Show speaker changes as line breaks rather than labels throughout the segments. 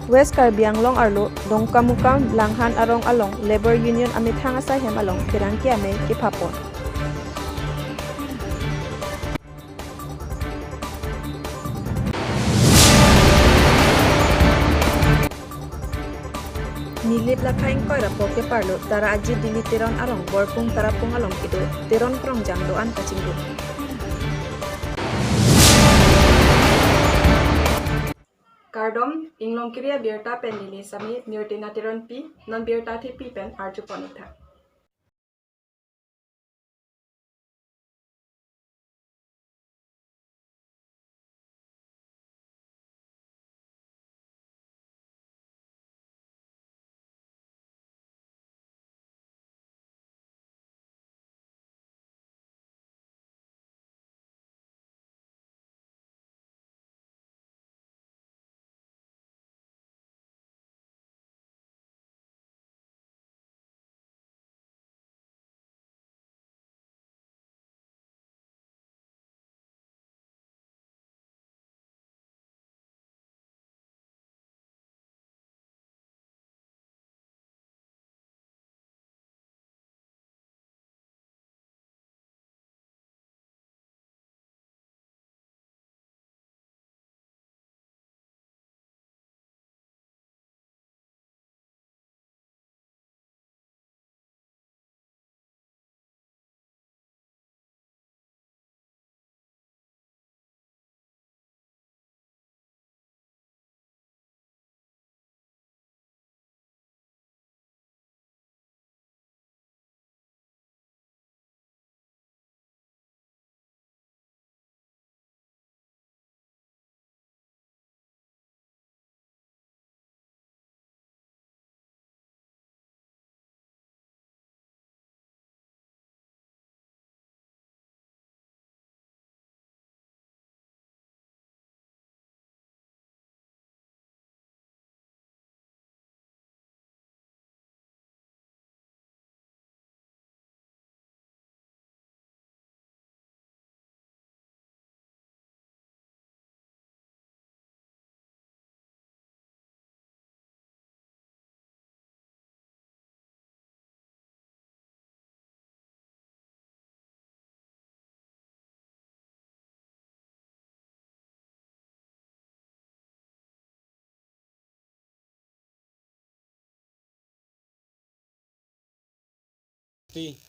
West Karbi Anglong Arlo, Dongkamukam, Langhan Arong Along, Labor Union Amit Hangasa Hem Along, Kirangki Ame, Kipapon. Nilip Lakaing Koira Poke Parlo, Tara Aji Dili Tiron Arong, Borpung Tarapung Along Kido, Tiron Krongjang Doan Kacinggu. Kardom, Inglong Kiria Birta Penili Sami, Nirtina Tiron Pi, Non Birta Ti Pen Arjuponita.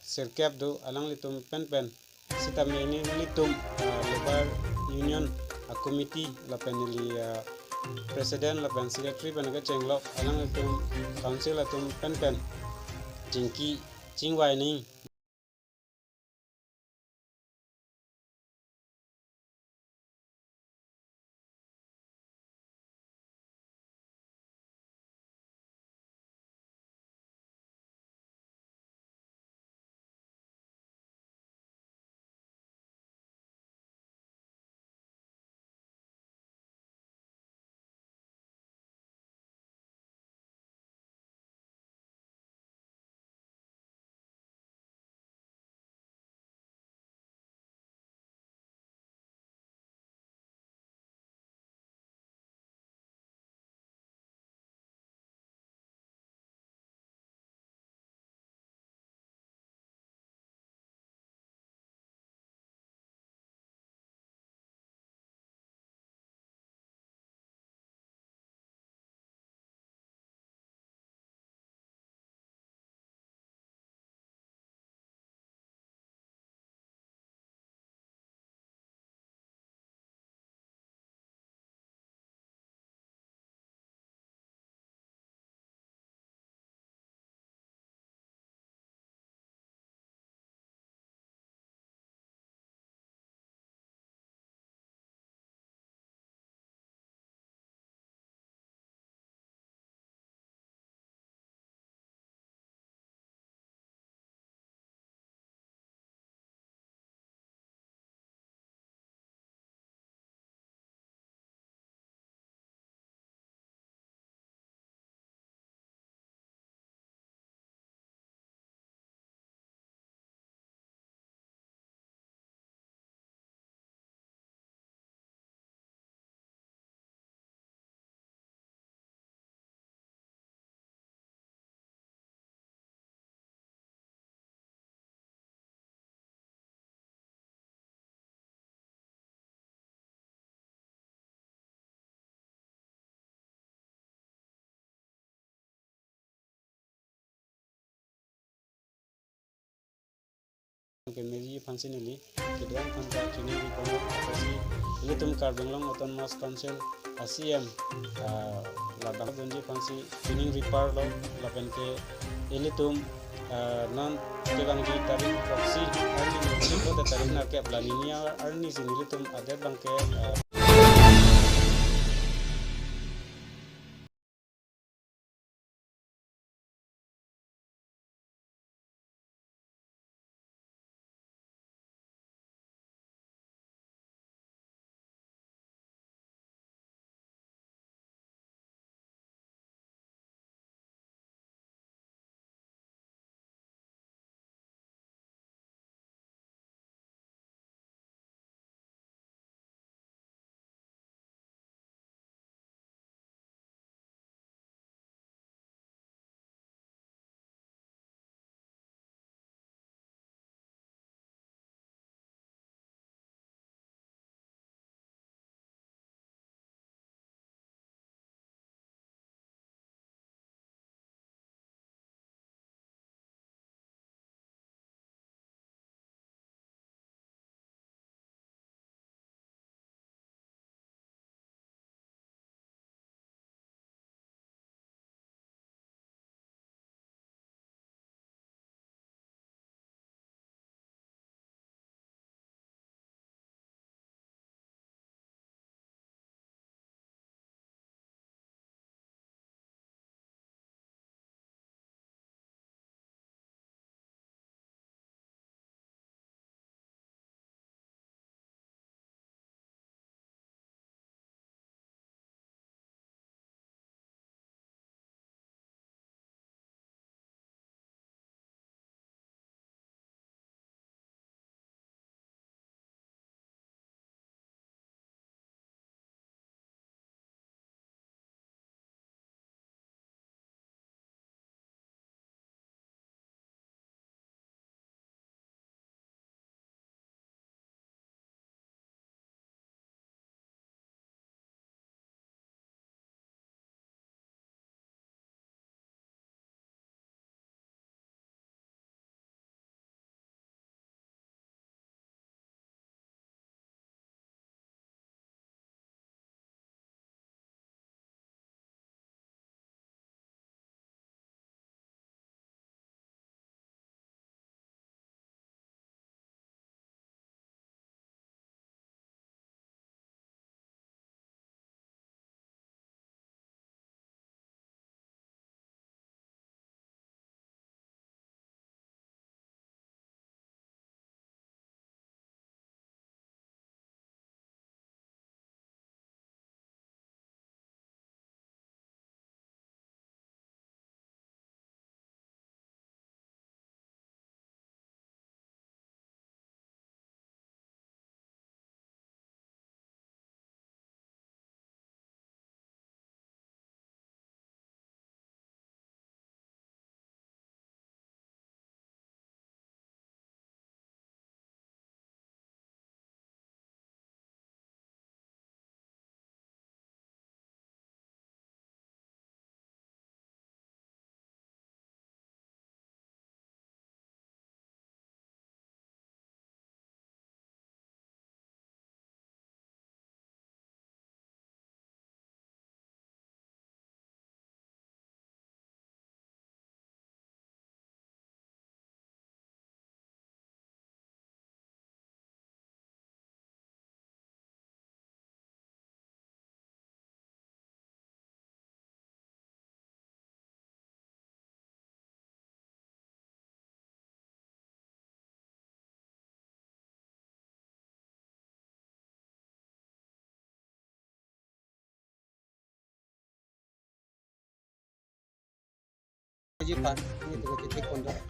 Serkap do alang litum pen sitameni litum labor union committee la penili president la pen secretary penaga chenglo alang litum council litum pen jingki jingwai ning ke meji fansinili kidwan kanta kini di pondok kasi ilitum kar benglong autonomous council ACM la bang donji fansi kini ripar lo la penke ilitum non ke bangji tarik proxy arni ko de tarik na ke planinia arni sinilitum ade bangke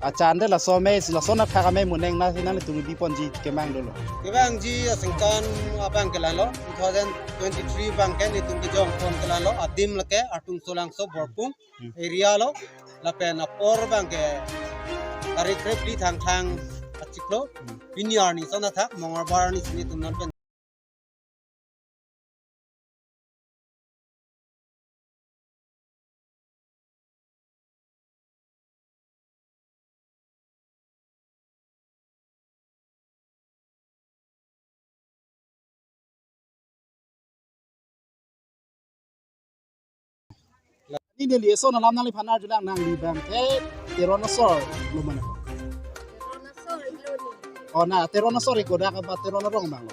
Achande la some la sona phagame muneng na sinang tu di ponji kemang dolo.
Kebang ji asingkan abang kelalo 2023 bang ken itu kijong pon kelalo adim leke atung solang so borpung area lo lapen apor bang ke tarik repli thang thang achiklo pinyar ni sona thak mongorbar ni sini tumnan pen
นี่เดี๋ยวลีโซนลำนั่งลิพันอาร์จุลังนางลีแบงเทเตโรนอสอร์ลมันอ๋อน่ะเตโรนอสอร์ก็ได้กับเตโรนอร้องบางล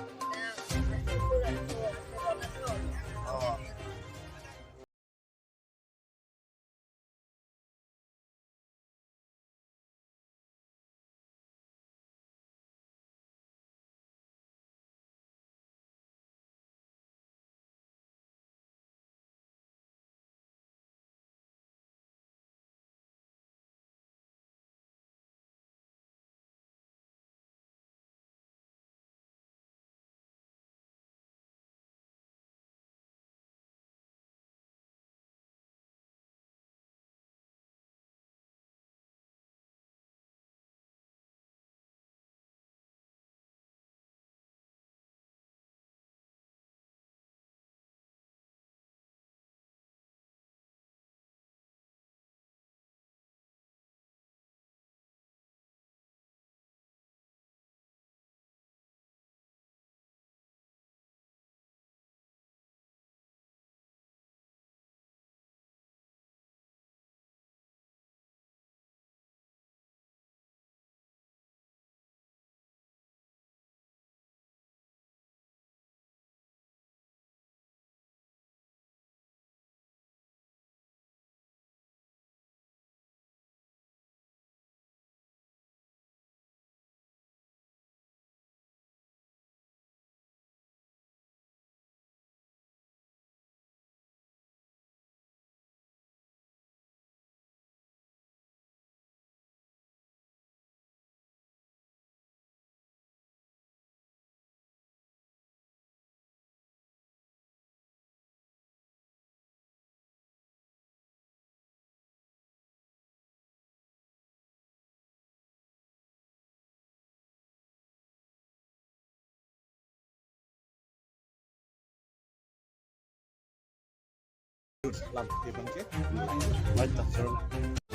Lamp di bangke. Baik tak.